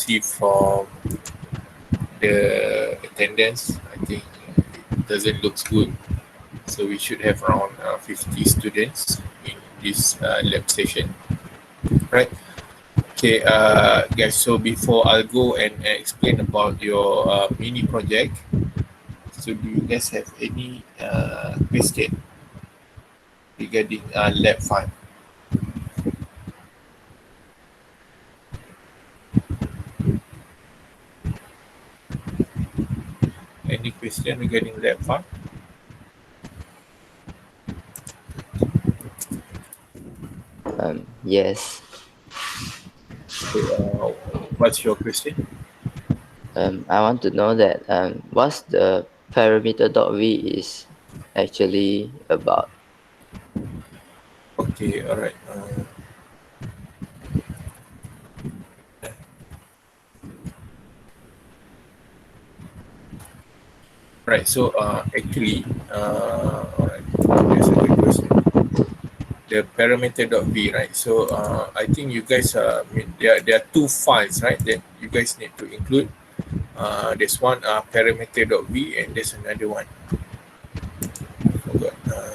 see from the attendance, I think it doesn't look good. So we should have around 50 students in this lab session, right? Okay, guys. So before I'll go and explain about your mini project, so do you guys have any question regarding lab 5? Any question regarding lab 5? Yes. Okay, what's your question? I want to know that what's the parameter.v is actually about. Okay, all right. Right. So actually, all right. That's a good question. The parameter.v, right? So I think you guys there are two files, right, that you guys need to include. There's one parameter.v and there's another one. I forgot. Uh,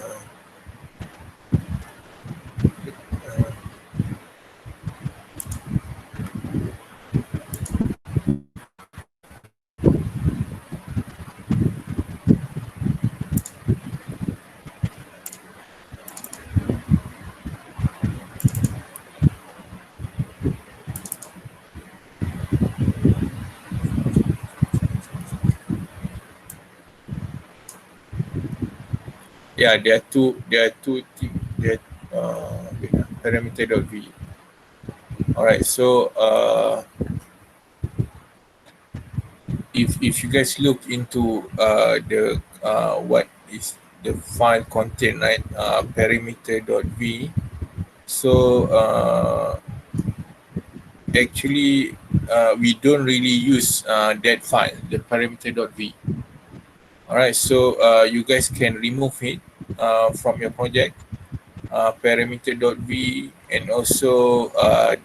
yeah, there are two. There are two. There parameter.v. All right. So if you guys look into the what is the file content, right? Parameter.v. So actually we don't really use that file, the parameter.v. All right, so you guys can remove it from your project, parameter.v, and also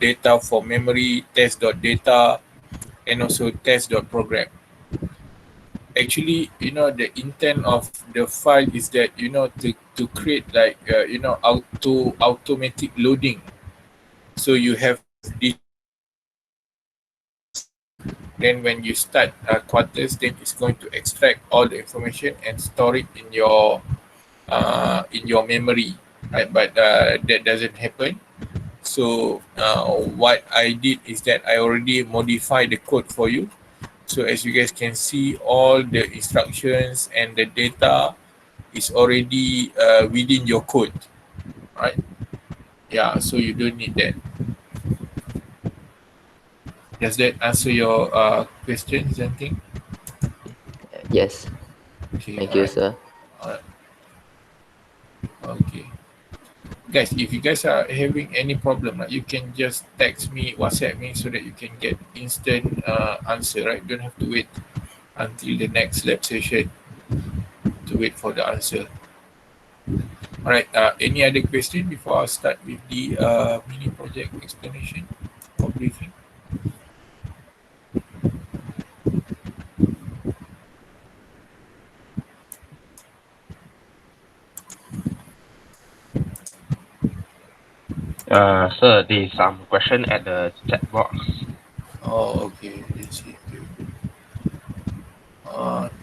data for memory, test.data, and also test.program. Actually, the intent of the file is that, to create like, automatic loading. So you have this, then when you start quarters, then it's going to extract all the information and store it in your memory, right? But that doesn't happen. So what I did is that I already modified the code for you. So as you guys can see, all the instructions and the data is already within your code, right? Yeah, so you don't need that. Does that answer your question, Zanting? Yes. Okay, Thank all you, right. sir. All right. Okay. Guys, if you guys are having any problem, you can just text me, WhatsApp me, so that you can get instant answer, right? Don't have to wait until the next lab session to wait for the answer. All right. Any other question before I start with the mini project explanation or briefing? Sir, there's some question at the chat box. Oh, okay. Let's see. Okay.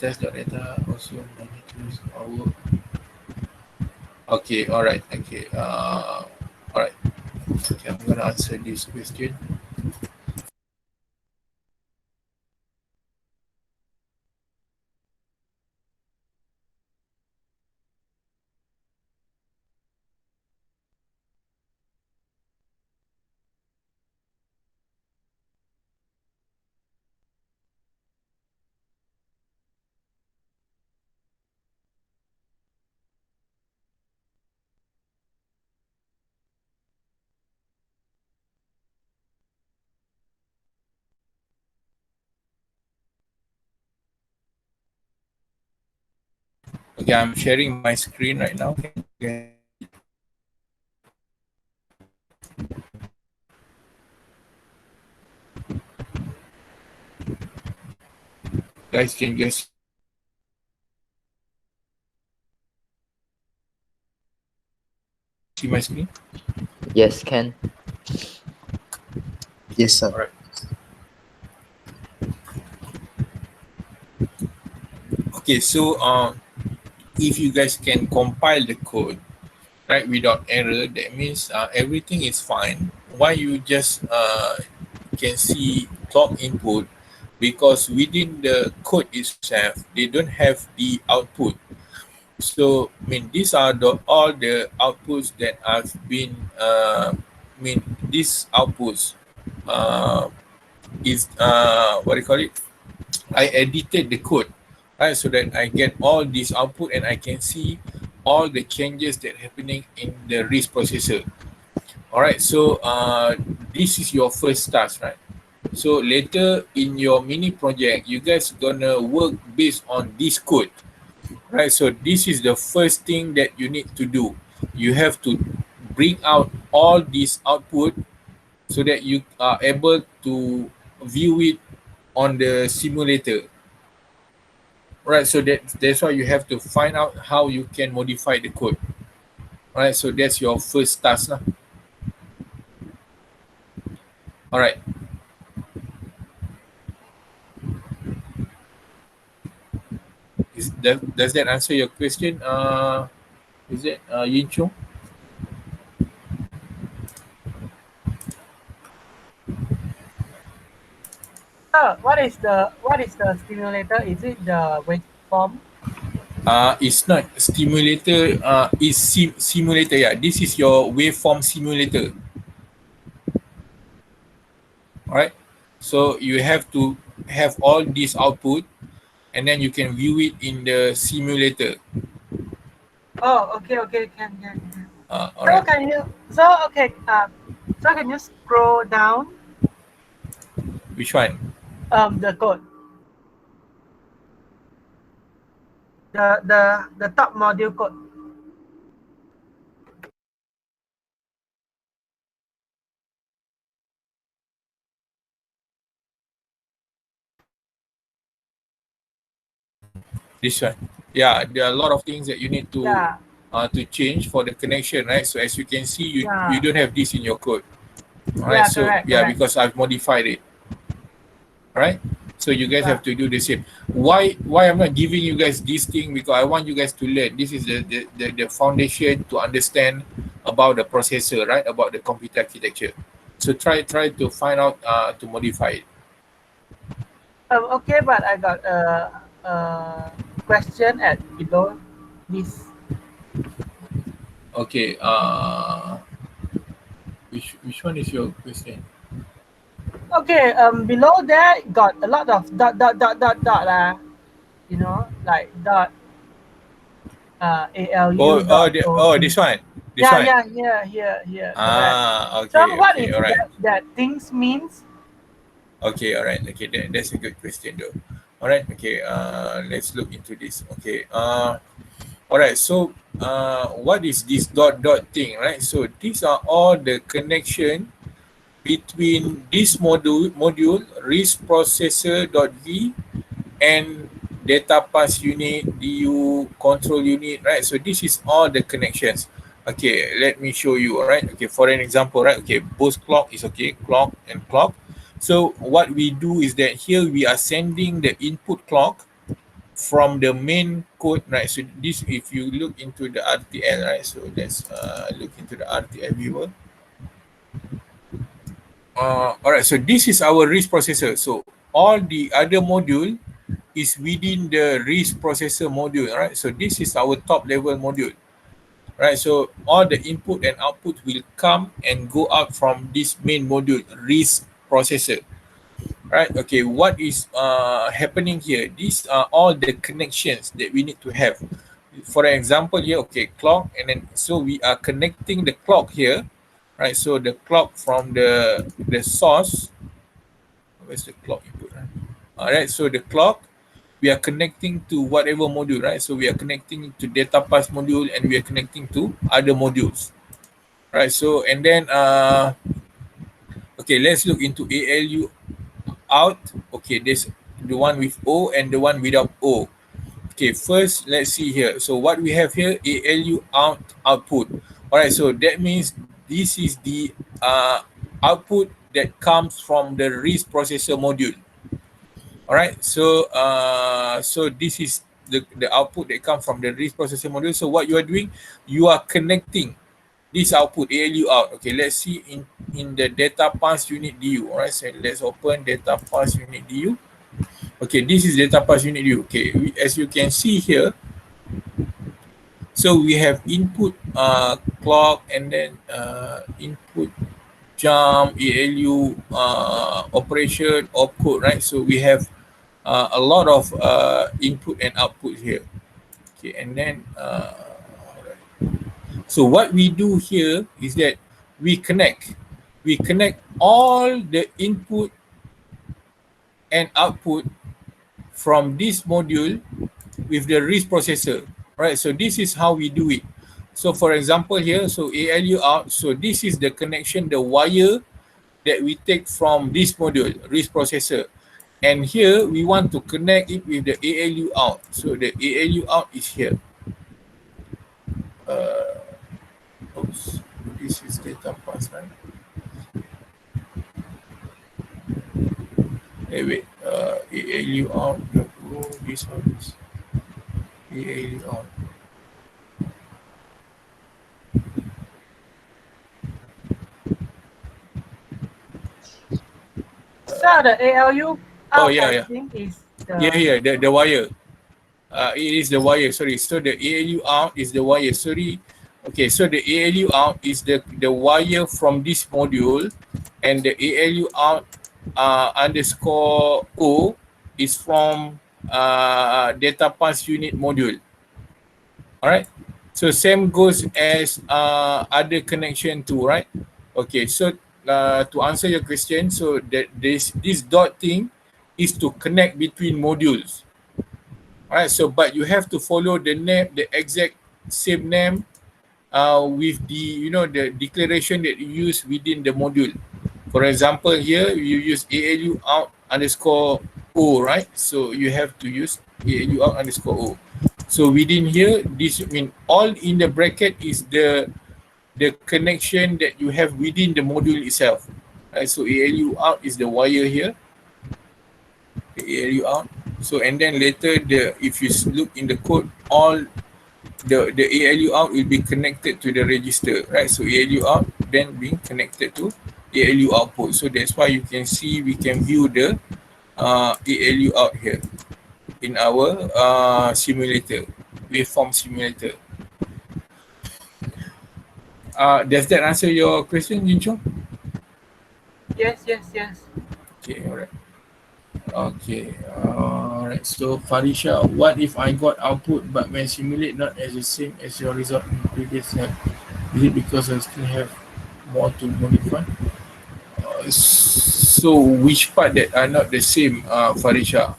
Test the data also monitors our. Okay. All right. Okay. All right. Okay. I'm gonna answer this question. Okay, I'm sharing my screen right now. Can you guys see? Guys, can you guys see my screen? Yes, can. Yes, sir. All right. Okay, so if you guys can compile the code right without error, that means everything is fine. Why you just can see clock input? Because within the code itself, they don't have the output. So I mean these are all the outputs that have been these outputs is what do you call it? I edited the code, right, so that I get all this output and I can see all the changes that happening in the RISC processor. All right, so this is your first task, right? So later in your mini project, you guys gonna work based on this code, right? So this is the first thing that you need to do. You have to bring out all this output so that you are able to view it on the simulator. Right, so that's why you have to find out how you can modify the code. Right, so that's your first task lah. All right. Does that answer your question? Is it Yin Chung? What is the stimulator? Is it the waveform? It's not stimulator. It's simulator. Yeah, this is your waveform simulator. All right. So you have to have all this output, and then you can view it in the simulator. Oh, okay, can. All So right. can you? So can you scroll down? Which one? The code. The top module code. This one. Yeah, there are a lot of things that you need to change for the connection, right? So as you can see, you don't have this in your code. All right. So correct. because I've modified it. All right. So you guys have to do the same. Why I'm not giving you guys this thing? Because I want you guys to learn. This is the foundation to understand about the processor, right? About the computer architecture. So try to find out to modify it. Okay, but I got a question at below this. Okay. Which one is your question? Okay. Below there got a lot of dot. You know, like dot. ALU. This one. Here. Okay. So what okay, is all right. that things means? Okay, all right. Okay, that's a good question though. All right, okay, let's look into this. Okay, all right, so what is this dot thing, right? So these are all the connection between this module RISC processor.v and data pass unit, DU control unit, right? So this is all the connections. Okay, let me show you. All right. Okay, for an example, right? Okay, both clock is okay, clock and clock. So what we do is that here we are sending the input clock from the main code, right? So this, if you look into the RTL, right? So let's look into the RTL viewer. All right, so this is our RISC processor. So all the other module is within the RISC processor module, right? So this is our top level module, right? So all the input and output will come and go out from this main module, RISC processor, right? Okay, what is happening here? These are all the connections that we need to have. For example here, okay, clock, and then so we are connecting the clock here, right? So the clock from the source. Where's the clock input? Right? All right, so the clock we are connecting to whatever module, right? So we are connecting to data pass module and we are connecting to other modules, right? So and then okay, let's look into ALU out. Okay, the one with O and the one without O. Okay, first let's see here. So what we have here, ALU out output. All right, so that means this is the output that comes from the RISC processor module. All right, so so this is the output that comes from the RISC processor module. So what you are doing, you are connecting this output ALU out. Okay, let's see in the data pass unit DU. All right, so let's open data pass unit DU. Okay, this is data pass unit DU. Okay, as you can see here, so we have input clock, and then input jump, ALU operation, opcode, right? So we have a lot of input and output here. Okay, and then so what we do here is that we connect all the input and output from this module with the RISC processor, right? So this is how we do it. So for example here, so ALU out, so this is the connection, the wire that we take from this module, RISC processor. And here we want to connect it with the ALU out. So the ALU out is here. Oops, this is data pass, right? Hey, wait, ALU out, this one is ALU out. So the ALU out, I yeah. think is The wire. It is the wire, sorry. So the ALU out is the wire, sorry. Okay, so the ALU out is the wire from this module, and the ALU out underscore O is from data pass unit module. All right. So same goes as other connection too, right? Okay, so to answer your question, so that this dot thing is to connect between modules. All right, so but you have to follow the name, the exact same name with the the declaration that you use within the module. For example, here you use ALU out underscore O, right? So you have to use ALU out underscore O. So within here, this mean all in the bracket is the connection that you have within the module itself. Right? So ALU out is the wire here. The ALU out. So and then later if you look in the code, all the ALU out will be connected to the register, right? So ALU out then being connected to ALU output. So that's why you can see we can view the ALU out here in our simulator, waveform simulator. Does that answer your question, Jinchong? Yes. Okay, alright. Okay, alright. So Farisha, what if I got output but when simulate not as the same as your result in previous step? Is it because I still have more to modify? So which part that are not the same, Farisha?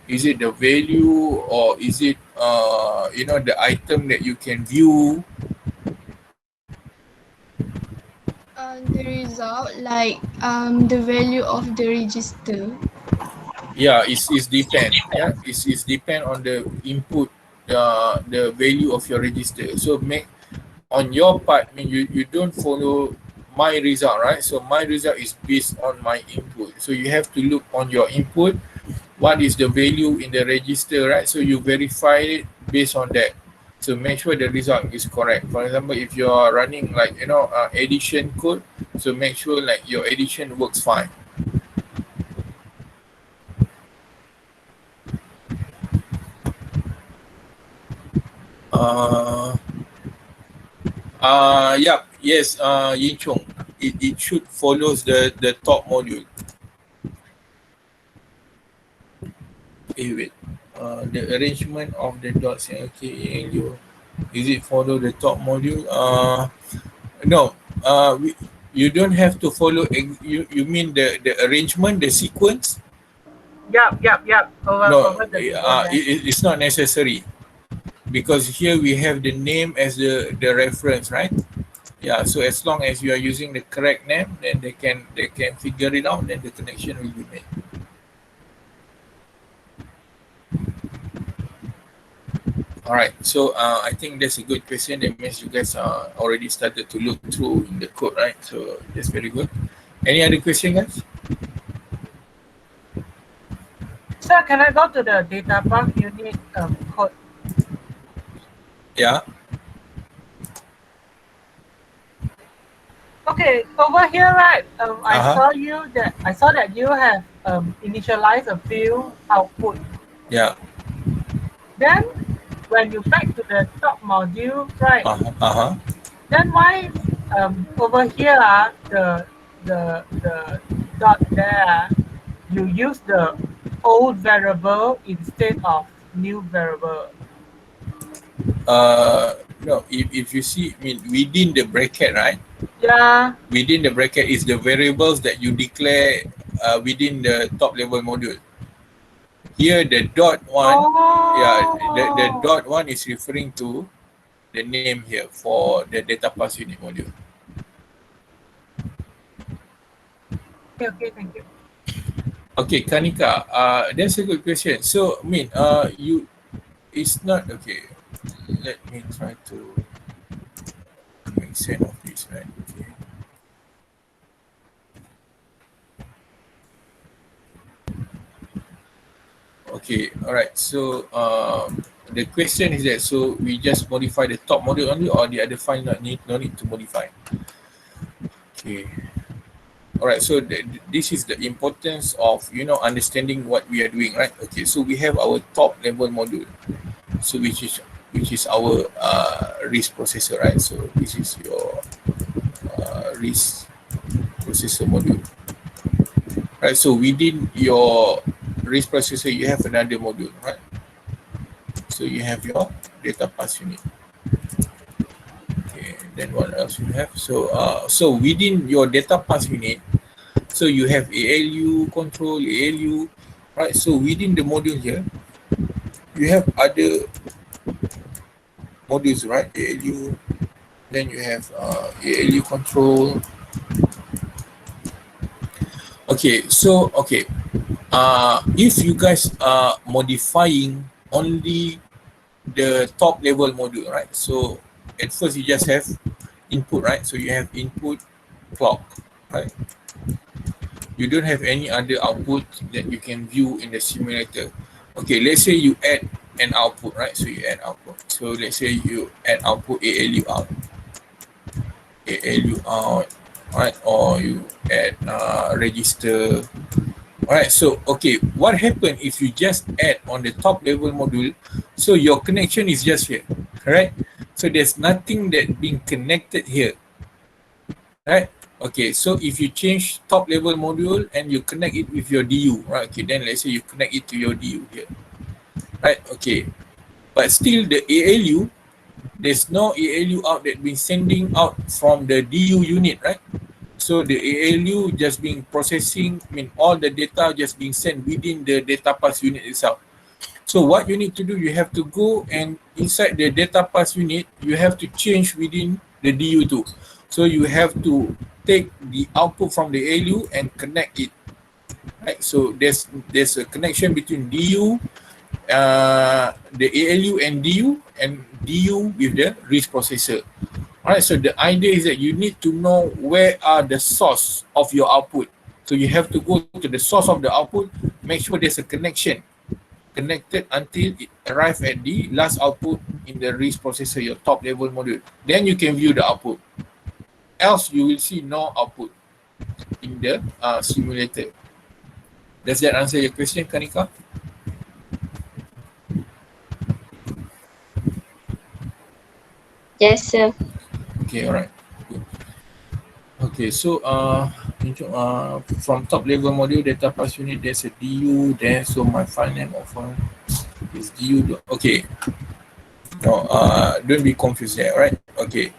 Is it the value, or is it the item that you can view? The result, like the value of the register. Yeah, it's depend. Yeah, it's depend on the input, the value of your register. So make on your part, I mean you don't follow my result, right? So my result is based on my input. So you have to look on your input, what is the value in the register, right? So you verify it based on that. So make sure the result is correct. For example, if you are running like addition code, so make sure like your addition works fine. Yes, Yin Chung. It should follows the top module. Wait. The arrangement of the dots. Okay, is it follow the top module? No. You don't have to follow. You mean the arrangement, the sequence? Yep. Over the it's not necessary, because here we have the name as the reference, right? Yeah, so as long as you are using the correct name, then they can figure it out, then the connection will be made. All right. So I think that's a good question. That means you guys already started to look through in the code, right? So that's very good. Any other question, guys? Sir, can I go to the data path unit code? Yeah. Okay, over here, right? I Uh-huh. saw that you have initialized a few output. Yeah. Then, when you back to the top module, right? Uh-huh. Then why over here the dot there you use the old variable instead of new variable? No, if you see, I mean, within the bracket, right? Yeah. Within the bracket is the variables that you declare within the top level module. Here, the dot one, yeah, the Oh. dot one is referring to the name here for the data pass unit module. Okay, thank you. Okay, Kanika, that's a good question. So, I mean, it's not, okay, let me try to make sense of this, right? Okay. Okay, all right. So, the question is that, so we just modify the top module only, or the other file no need to modify? Okay. All right, so this is the importance of, understanding what we are doing, right? Okay, so we have our top level module, so which is our RISC processor, right? So this is your RISC processor module, right? So within your RISC processor, you have another module, right? So you have your data pass unit. Okay, then what else you have? So within your data pass unit, so you have ALU control, ALU, right? So within the module here, you have other modules, right? ALU, then you have ALU control. Okay, so if you guys are modifying only the top level module, right? So at first you just have input, right? So you have input clock, right? You don't have any other output that you can view in the simulator. Okay, let's say you add an output, right? So you add output. So let's say you add output ALU out, right? Or you add register. Alright, so okay, what happened if you just add on the top level module? So your connection is just here, right? So there's nothing that being connected here, right? Okay, so if you change top level module and you connect it with your DU, right? Okay, then let's say you connect it to your DU here, right? Okay, but still the ALU, there's no ALU out that been sending out from the DU unit, right? So the ALU just being processing, I mean all the data just being sent within the data pass unit itself. So what you need to do, you have to go and inside the data pass unit, you have to change within the DU2. So you have to take the output from the ALU and connect it, right? So there's a connection between DU, the ALU and DU with the RISC processor. Alright, so the idea is that you need to know where are the source of your output. So you have to go to the source of the output, make sure there's a connection connected until it arrives at the last output in the RISC processor, your top level module. Then you can view the output. Else you will see no output in the simulator. Does that answer your question, Kanika? Yes, sir. Okay, alright. Good. Okay, so from top level module data pass unit, there's a DU there. So my file name of is DU. Okay. No, don't be confused there, right? Okay.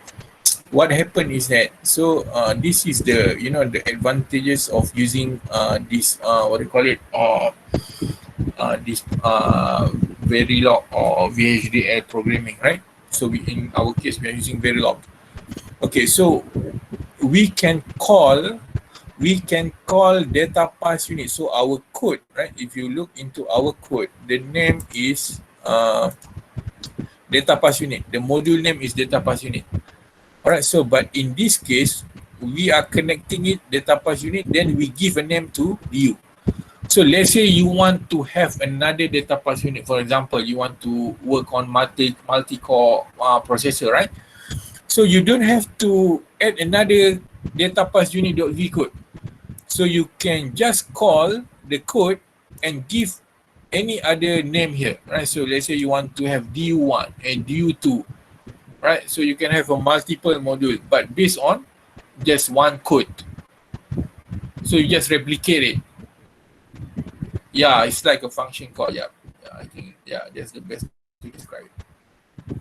What happened is that, so this is the the advantages of using this what do you call it, this Verilog or VHDL programming, right? So in our case we are using Verilog. Okay, so we can call data pass unit. So our code, right? If you look into our code, the name is data pass unit. The module name is data pass unit. Alright, so but in this case, we are connecting it data pass unit, then we give a name to DU. So let's say you want to have another data pass unit. For example, you want to work on multi-core processor, right? So you don't have to add another data pass unit.v code. So you can just call the code and give any other name here, right? So let's say you want to have DU1 and DU2, right? So you can have a multiple module, but based on just one code. So you just replicate it. Yeah, it's like a function call. Yeah, I think that's the best to describe it.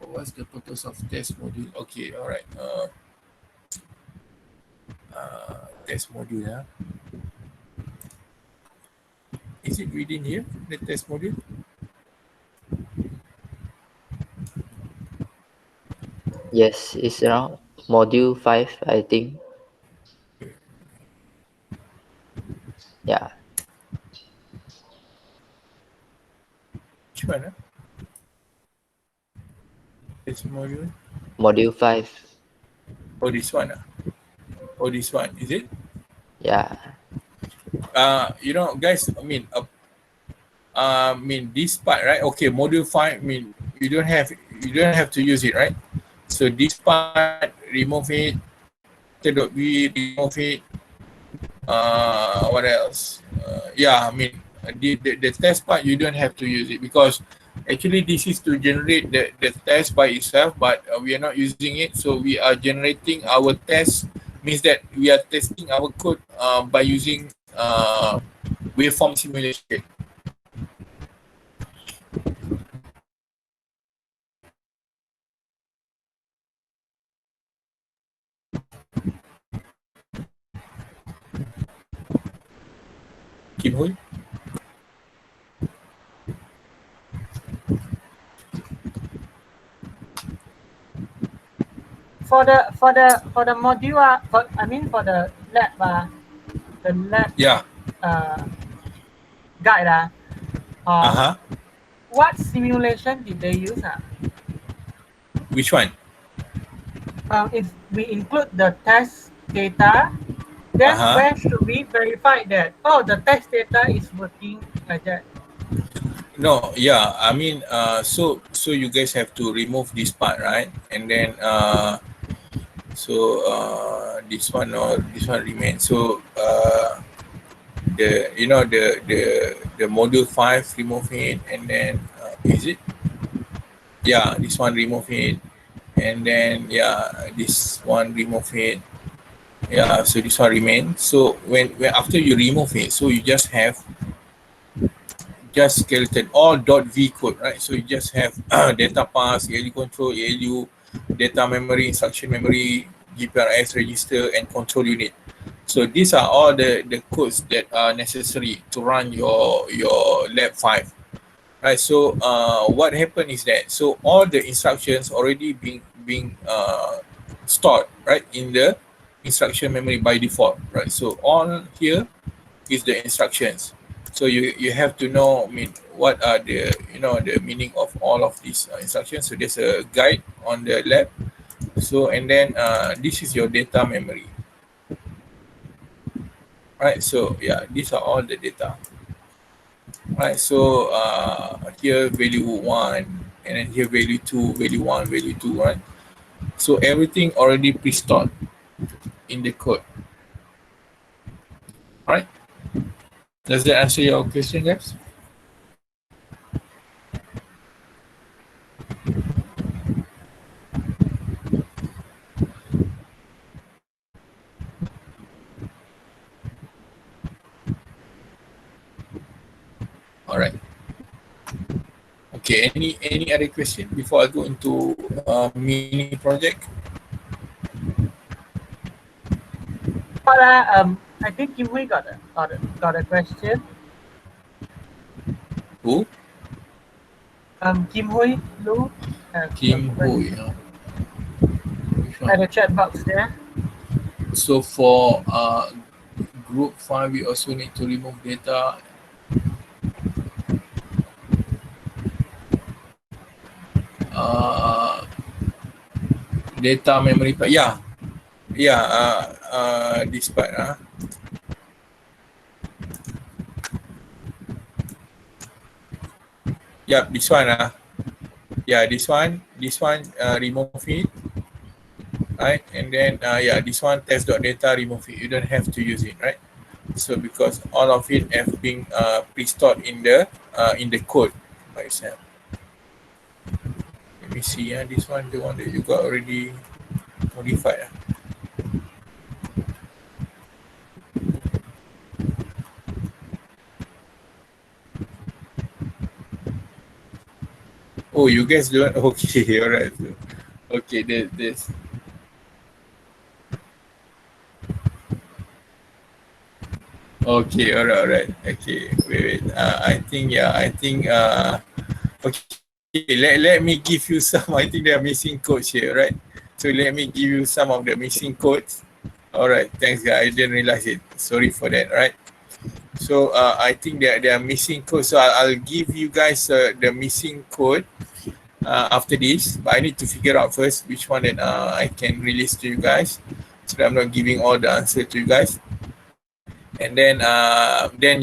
What's the purpose of test module? Okay, all right. Test module. Yeah. Is it within here, the test module? Yes, it's around module 5, I think. Yeah, Which one? Test module? module 5. Oh, this one. Oh, this one. Is it? Yeah, You know, guys, I mean, this part, right? Okay, module 5, I mean, you don't have to use it, right? So this part, remove it. B, remove it. What else? Yeah, I mean, the test part, you don't have to use it because actually this is to generate the test by itself, but we are not using it. So we are generating our test, means that we are testing our code by using waveform simulation. Kim Hui? For the module, for the lab, the lab Yeah. guide, Uh-huh. what simulation did they use? Which one? If we include the test data, then where should we verify that the test data is working like that? No, yeah, I mean, so you guys have to remove this part, right? And then this one or this one remains. So the module 5, remove it, and then is it? Yeah, this one, remove it, and then this one, remove it. Yeah, so this one remains. So when after you remove it, so you just have skeleton all .v code, right? So you just have data pass, ALU control, ALU, data memory, instruction memory, GPRS register, and control unit. So these are all the codes that are necessary to run your lab 5, right? So what happened is that all the instructions already being stored, right, in the instruction memory by default, right? So all here is the instructions. So you have to know, I mean, what are the the meaning of all of these instructions. So there's a guide on the lab. So and then this is your data memory, right? So yeah, these are all the data, right? So here value 1, and then here value 2, value 1, value 2, right? So everything already pre-stored in the code. All right? Does that answer your question, guys? All right. Okay. Any other question before I go into mini project? I think Kim Hui got a question. Who? Kim Hui Lu. Kim Hui. At the chat box there. So for group 5, we also need to remove data. Data memory part. This part. This one. This one, remove it. Right, and then this one, test.data, remove it. You don't have to use it, right? So because all of it have been pre-stored in the code by itself. Let me see. This one, the one that you got already modified. Oh, you guys don't. Okay, all right. Okay, this. Okay, all right. Okay, wait. I think. Okay, let me give you some. I think there are missing codes here, right? So let me give you some of the missing codes. All right, thanks, guys. I didn't realize it. Sorry for that, right? So I think that there are missing codes. So I'll give you guys the missing code after this, but I need to figure out first which one that I can release to you guys, so that I'm not giving all the answer to you guys. And then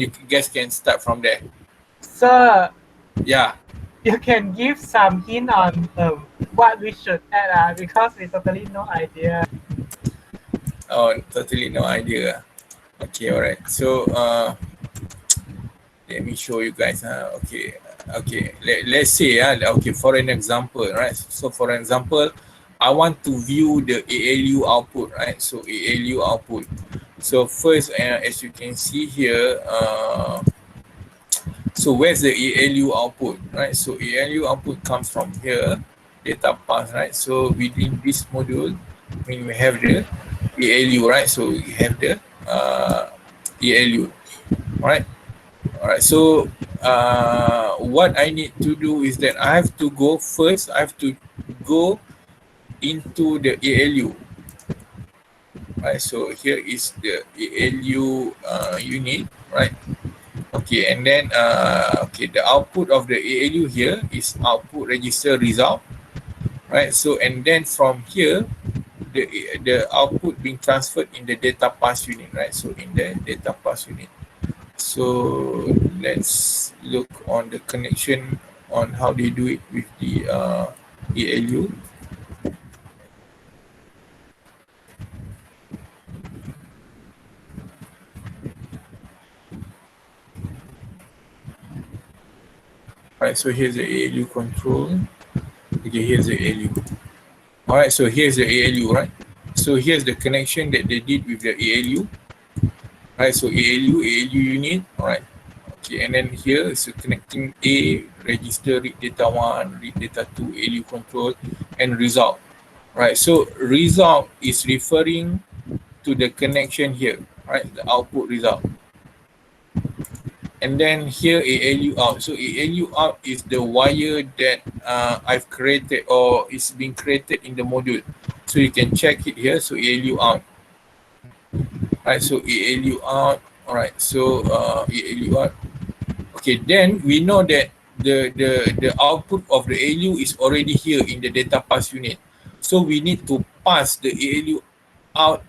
you guys can start from there. Sir, Yeah. you can give some hint on what we should add because we totally no idea. Oh, totally no idea. Okay, all right. So let me show you guys. Okay. Let's say okay, for an example, right? So for example, I want to view the ALU output, right? So ALU output. So first, as you can see here, so where's the ALU output, right? So ALU output comes from here, data path, right? So within this module, we have the ALU, right? So we have the ALU, right? All right. So what I need to do is that I have to go first. I have to go into the ALU. Right. So here is the ALU unit, right? Okay, and then okay, the output of the ALU here is output register result, right? So and then from here, the output being transferred in the data pass unit, right? So in the data pass unit. So let's look on the connection on how they do it with the ALU. Alright, so here's the ALU control. Okay, here's the ALU. Alright, so here's the ALU, right? So here's the connection that they did with the ALU. Right, so ALU unit, alright. Okay, and then here is connecting A, register, read data 1, read data 2, ALU control, and result. Right, so result is referring to the connection here, right, the output result. And then here ALU out. So ALU out is the wire that I've created or is being created in the module. So you can check it here. So ALU out. Right, so ALU out. All right, so ALU out. Okay, then we know that the output of the ALU is already here in the data pass unit. So we need to pass the ALU out,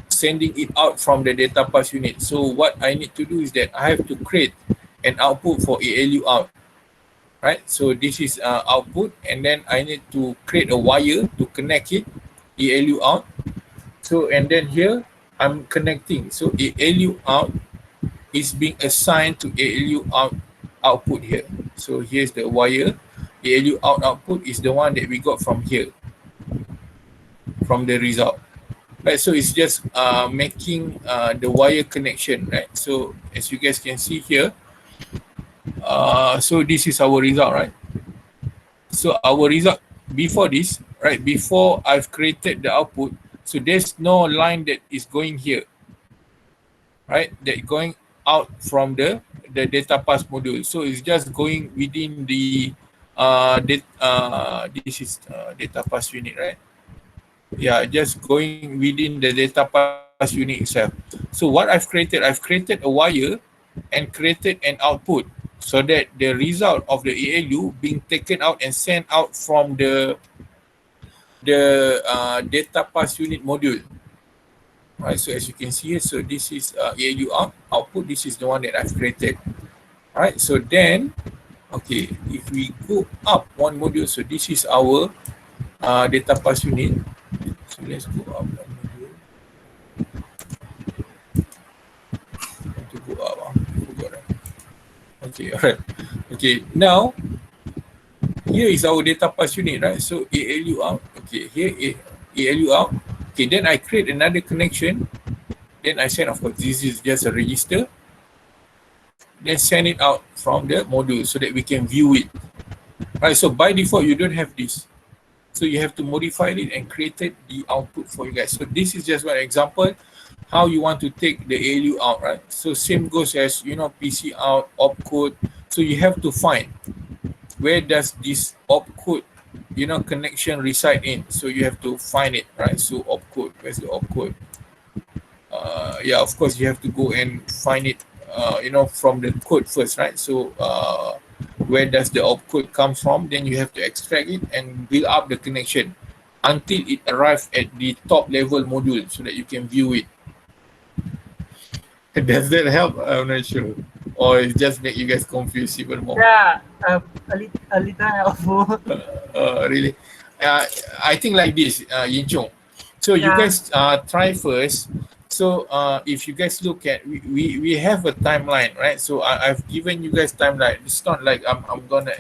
sending it out from the data pass unit. So what I need to do is that I have to create an output for ALU out. Right, so this is output, and then I need to create a wire to connect it, ALU out. So and then here I'm connecting. So ALU out is being assigned to ALU out output here. So here's the wire. ALU out output is the one that we got from here, from the result. Right, so it's just making the wire connection, right? So as you guys can see here, so this is our result, right? So our result before this, right, before I've created the output, so there's no line that is going here, right, that going out from the data pass module. So it's just going within the this is data pass unit, right? Yeah, just going within the data pass unit itself. So what I've created a wire and created an output so that the result of the ALU being taken out and sent out from the the data pass unit module. Right, so as you can see here, so this is ALU output. This is the one that I've created. Right, so then, okay, if we go up one module, so this is our data pass unit. So let's go up one module. To go up, forgot. Okay, alright. Okay, now here is our data pass unit, right? So ALU out. Okay, here ALU out. Okay, then I create another connection. Then I send, of course, this is just a register. Then send it out from the module so that we can view it. Right, so by default, you don't have this. So you have to modify it and create the output for you guys. So this is just one example how you want to take the ALU out, right? So same goes as, you know, PC out, opcode. So you have to find where does this opcode, you know, connection reside in. So you have to find it, right? So opcode, where's the opcode? Yeah, of course you have to go and find it, you know, from the code first, right? So where does the opcode come from? Then you have to extract it and build up the connection until it arrives at the top level module so that you can view it. Does that help? I'm not sure. Or it just make you guys confused even more? Yeah, a little helpful. Really? I think like this, Yin Chong. So you guys try first. So if you guys look at, we have a timeline, right? So I've given you guys timeline. It's not like I'm gonna,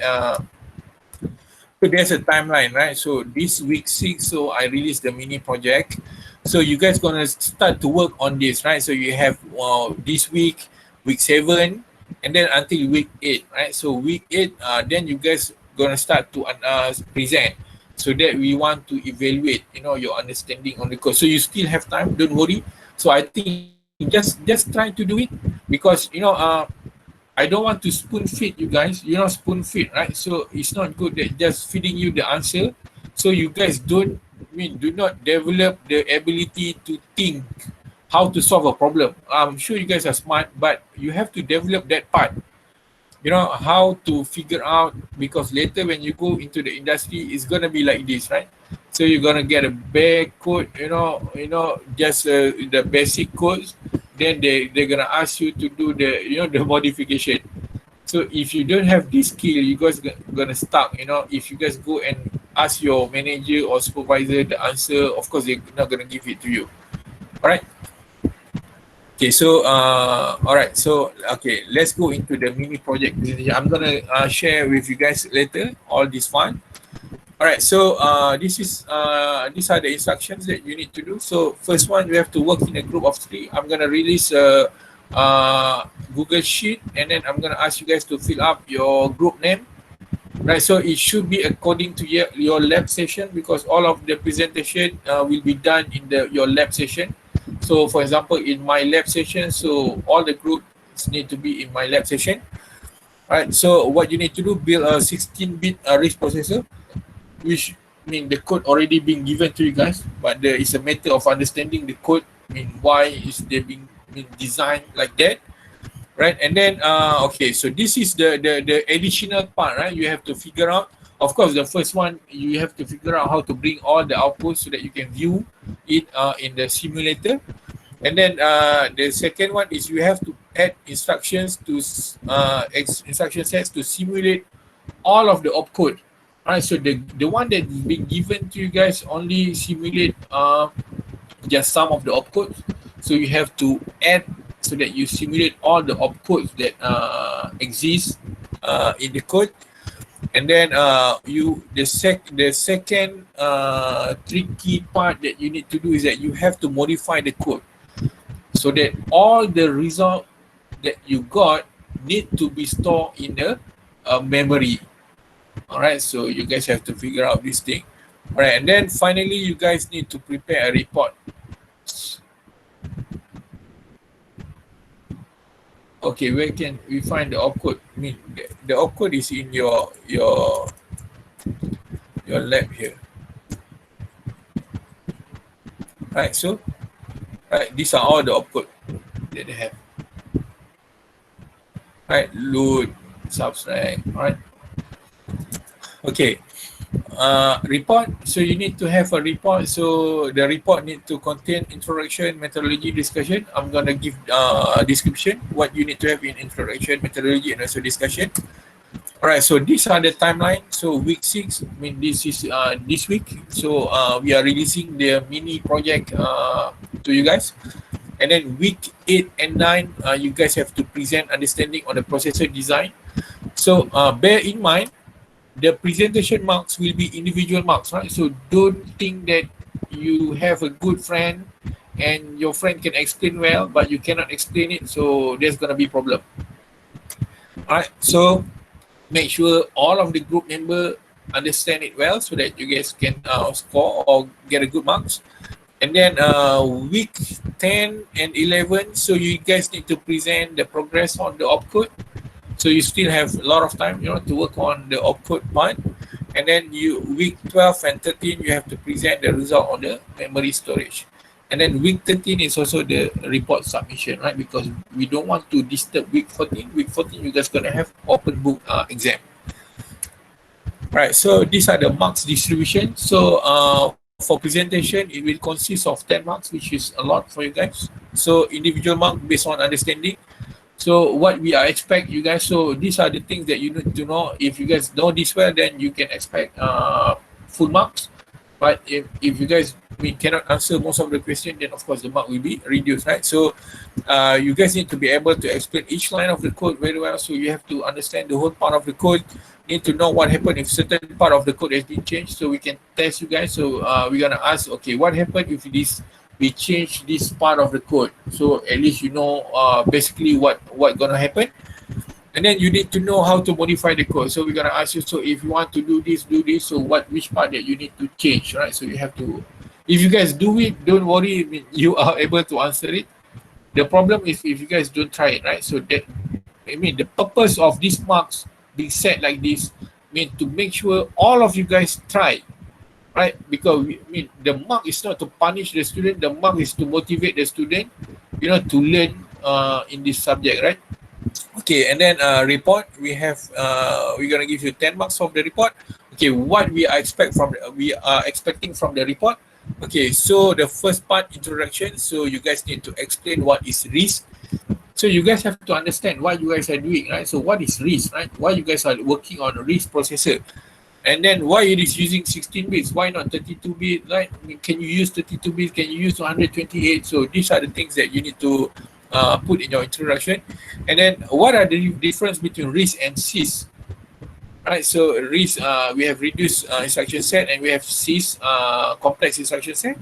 so there's a timeline, right? So this week 6, so I released the mini project. So you guys gonna start to work on this, right? So you have this week 7, and then until week 8, right? So week 8, then you guys gonna start to present, so that we want to evaluate, you know, your understanding on the code. So you still have time, don't worry. So I think just try to do it, because, you know, I don't want to spoon feed you guys, you know, spoon feed, right? So it's not good that just feeding you the answer. So you guys do not develop the ability to think how to solve a problem. I'm sure you guys are smart, but you have to develop that part. You know, how to figure out, because later when you go into the industry, it's gonna be like this, right? So you're gonna get a bare code, you know, just the basic codes. Then they're gonna ask you to do the, you know, the modification. So if you don't have this skill, you guys gonna stuck. You know, if you guys go and ask your manager or supervisor the answer, of course they're not gonna give it to you. All right. Okay, so all right, so okay, let's go into the mini project. I'm gonna share with you guys later all this fun. All right, so these are the instructions that you need to do. So first one, you have to work in a group of 3. I'm gonna release a Google Sheet, and then I'm gonna ask you guys to fill up your group name. Right, so it should be according to your lab session, because all of the presentation will be done in your lab session. So for example, in my lab session, so all the groups need to be in my lab session. All right, so what you need to do, build a 16-bit RISC processor, which mean the code already being given to you guys, but there is a matter of understanding the code. Why is they being designed like that, right? And then okay, so this is the additional part, right? You have to figure out. Of course, the first one, you have to figure out how to bring all the outputs so that you can view it in the simulator. And then the second one is you have to add instructions to instruction sets to simulate all of the opcode. All right, so the one that is being given to you guys only simulate just some of the opcodes. So you have to add so that you simulate all the opcodes that exist in the code. And then the second tricky part that you need to do is that you have to modify the code so that all the result that you got need to be stored in the memory. All right, so you guys have to figure out this thing. All right, and then finally you guys need to prepare a report. Okay, where can we find the opcode? The opcode is in your lab here. Right, so these are all the opcode that they have. Right, load, subtract. All right. Okay. report. So you need to have a report. So the report need to contain introduction, methodology, discussion. I'm gonna give description what you need to have in introduction, methodology, and also discussion. All right. So these are the timeline. So week 6. I mean, this is this week. So we are releasing the mini project to you guys. And then week 8 and 9, you guys have to present understanding on the processor design. So bear in mind, the presentation marks will be individual marks, right? So don't think that you have a good friend and your friend can explain well, but you cannot explain it. So there's gonna be problem. All right. So make sure all of the group member understand it well so that you guys can score or get a good marks. And then week 10 and 11, so you guys need to present the progress on the opcode. So you still have a lot of time, to work on the opcode part. And then week 12 and 13, you have to present the result on the memory storage. And then week 13 is also the report submission, right? Because we don't want to disturb week 14. Week 14, you guys gonna have open book exam. Right, so these are the marks distribution. So for presentation, it will consist of 10 marks, which is a lot for you guys. So individual mark based on understanding. So what we are expect you guys, so these are the things that you need to know. If you guys know this well, then you can expect full marks. But if you guys cannot answer most of the question, then of course the mark will be reduced, right? So you guys need to be able to explain each line of the code very well. So you have to understand the whole part of the code, need to know what happened if certain part of the code has been changed, so we can test you guys. So we're gonna ask, okay, what happened if we change this part of the code? So at least you know basically what gonna happen. And then you need to know how to modify the code. So we're gonna ask you, so if you want to do this, so which part that you need to change, right? So you have to, if you guys do it, don't worry, you are able to answer it. The problem is if you guys don't try it, right? So that, the purpose of these marks being set like this, to make sure all of you guys try, right? Because the mark is not to punish the student, the mark is to motivate the student, to learn in this subject, right? Okay, and then report, we're gonna give you 10 marks of the report. Okay, what we are expecting from the report. Okay, so the first part, introduction. So you guys need to explain what is RISC. So you guys have to understand what you guys are doing, right? So what is RISC, right? Why you guys are working on a RISC processor? And then why it is using 16 bits? Why not 32 bit, right? Can you use 32 bits? Can you use 128? So these are the things that you need to put in your introduction. And then what are the difference between RISC and CIS? Right, so RISC, we have reduced instruction set, and we have CIS, complex instruction set.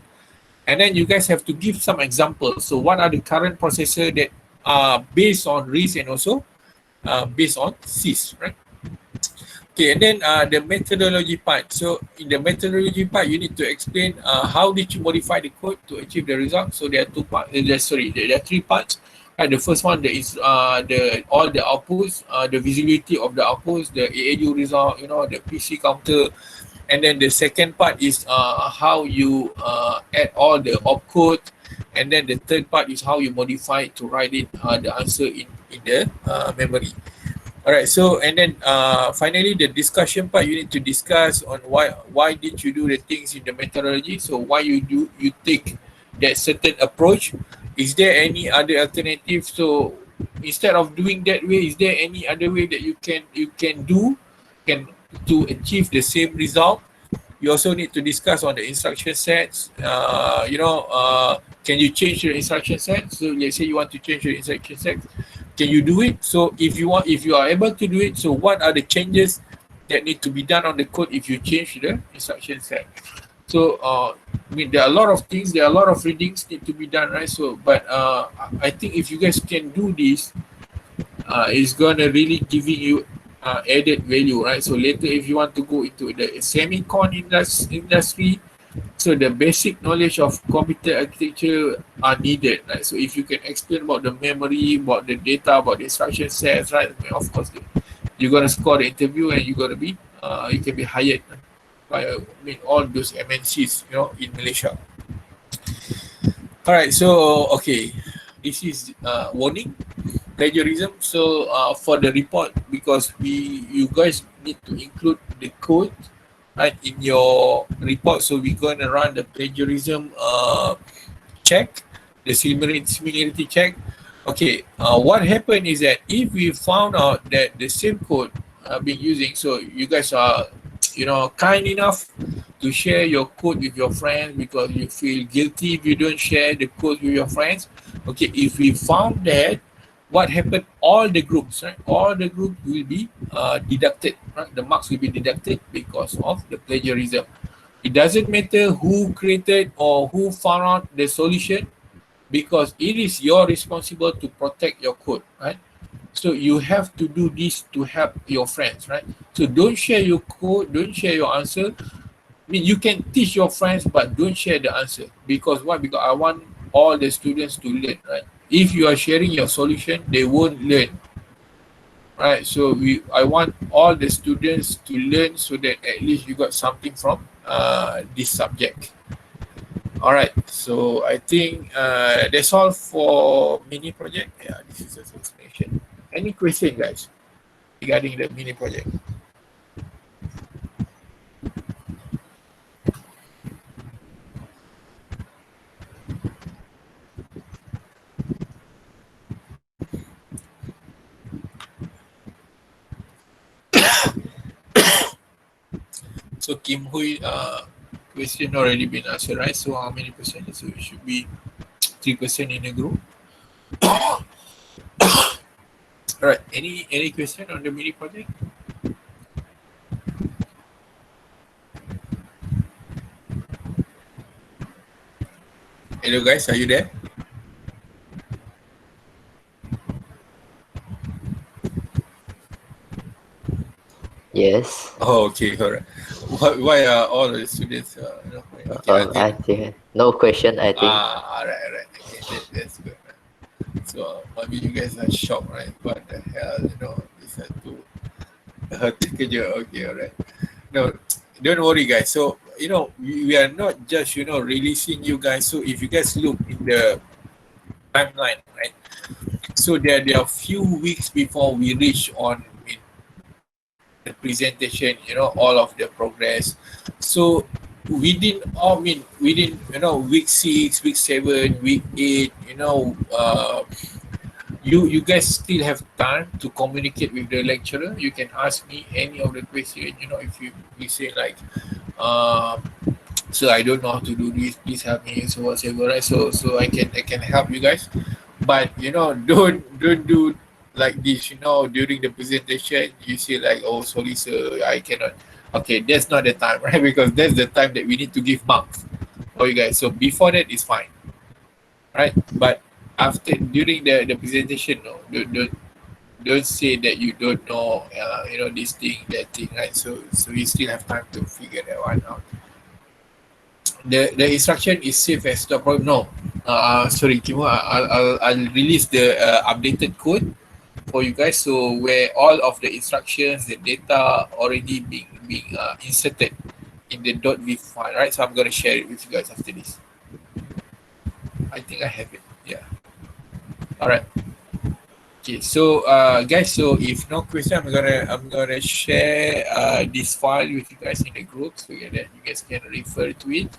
And then you guys have to give some examples. So what are the current processor that are based on RISC and also based on CIS, right? Okay, and then the methodology part. So in the methodology part, you need to explain how did you modify the code to achieve the result. So there are two parts. There are 3 parts. Right, the first one, there is all the outputs, the visibility of the outputs, the ALU result, the PC counter. And then the second part is how you add all the opcode. And then the third part is how you modify to write it, the answer in the memory. All right, so and then finally the discussion part, you need to discuss on why did you do the things in the methodology. So why you take that certain approach. Is there any other alternative? So instead of doing that way, is there any other way that you can do to achieve the same result? You also need to discuss on the instruction sets. Can you change the instruction set? So let's say you want to change the instruction set. Can you do it? So if you are able to do it, so what are the changes that need to be done on the code if you change the instruction set? So there are a lot of things, there are a lot of readings need to be done, right? So but I think if you guys can do this, it's gonna really giving you added value, right? So later if you want to go into the semicon industry, so the basic knowledge of computer architecture are needed, right? So if you can explain about the memory, about the data, about the instruction sets, right? Of course, you're gonna score the interview and you're gonna be you can be hired by all those MNCs, in Malaysia. All right, so okay, this is warning plagiarism. So for the report, because you guys need to include the code right, in your report. So we're going to run the plagiarism check, the similarity check. Okay, what happened is that if we found out that the same code being using, so you guys are, kind enough to share your code with your friends because you feel guilty if you don't share the code with your friends. Okay, if we found that, what happened? All the groups, right? All the groups will be deducted, right? The marks will be deducted because of the plagiarism. It doesn't matter who created or who found out the solution because it is your responsible to protect your code, right? So you have to do this to help your friends, right? So don't share your code, don't share your answer. I mean, you can teach your friends, but don't share the answer. Because why? Because I want all the students to learn, right? If you are sharing your solution, they won't learn, right? So I want all the students to learn so that at least you got something from this subject. All right, so I think that's all for mini project. Yeah, this is just explanation. Any question, guys, regarding the mini project? So Kim Hui, question already been answered, right? So how many percent? So it should be 3% in a group. All right. Any question on the mini project? Hello, guys. Are you there? Yes. Oh, okay. All right. Why are all the students? Okay, I until think no question. I think all right, all right. Okay, that's good. So maybe you guys are shocked, right? What the hell, this had to take a year. Okay, all right. No, don't worry, guys. So we are not just releasing you guys. So if you guys look in the timeline, right? So there are few weeks before we reach on the presentation. All of the progress. So within week 6, week 7, week 8. You guys still have time to communicate with the lecturer. You can ask me any of the question. If you say like, um, so I don't know how to do this. Please help me. So whatever, right? So I can help you guys. But don't do like this. During the presentation, you say like, oh sorry sir, I cannot. Okay, that's not the time, right? Because that's the time that we need to give marks for you guys. So before that is fine, right? But after during the presentation, no, don't say that you don't know, this thing, that thing, right? So you still have time to figure that one out. The instruction is safe as the problem. No, sorry, Kimo, I'll release the updated code for you guys. So where all of the instructions, the data already being inserted in the .v file, right? So I'm gonna share it with you guys after this. I think I have it. Yeah. All right. Okay, so guys, so if no question, I'm gonna share this file with you guys in the group so that you guys can refer to it.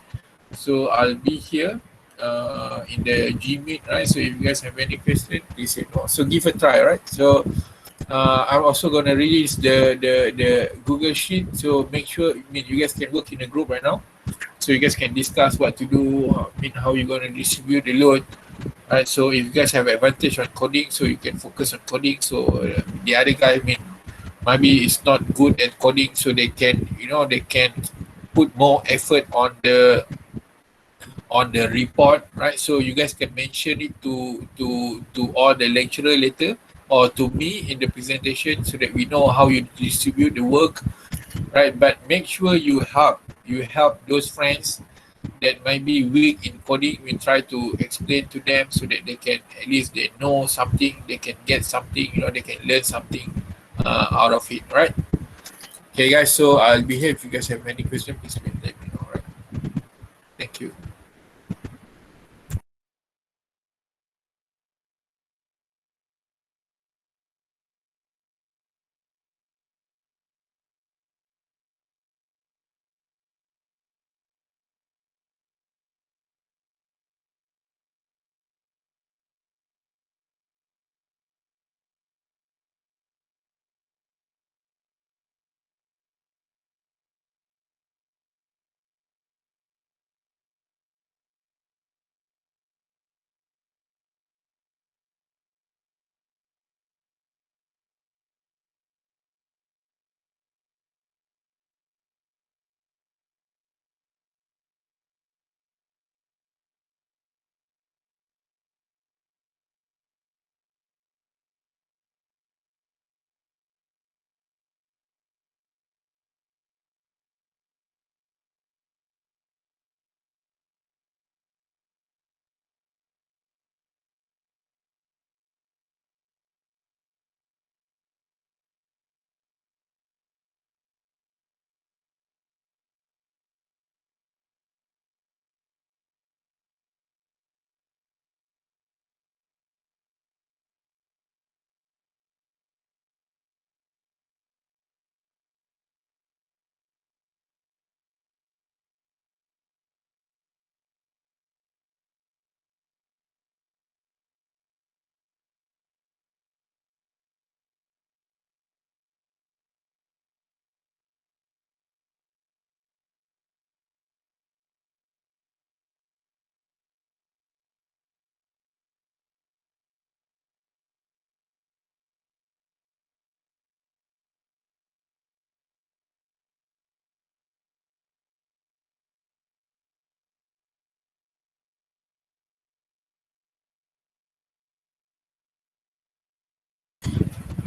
So I'll be here in the Gmeet, right? So if you guys have any question, please say no. So give a try, right? So I'm also gonna release the Google Sheet. So make sure, you guys can work in a group right now. So you guys can discuss what to do. How you're gonna distribute the load. Right, so if you guys have advantage on coding, so you can focus on coding. So the other guy, maybe is not good at coding, so they can put more effort on the report, right? So you guys can mention it to all the lecturer later or to me in the presentation so that we know how you distribute the work, right? But make sure you help those friends that might be weak in coding. We try to explain to them so that they can at least they know something, they can get something, they can learn something out of it, right? Okay, guys. So I'll be here if you guys have any questions. Please let me know. Right? Thank you.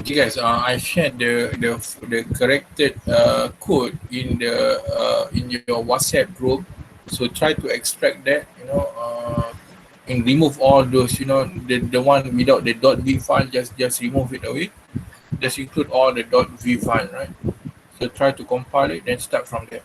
Okay, guys. I shared the corrected code in your WhatsApp group. So try to extract that. And remove all those. The one without the .v file. Just remove it away. Just include all the .v file, right? So try to compile it, then start from there.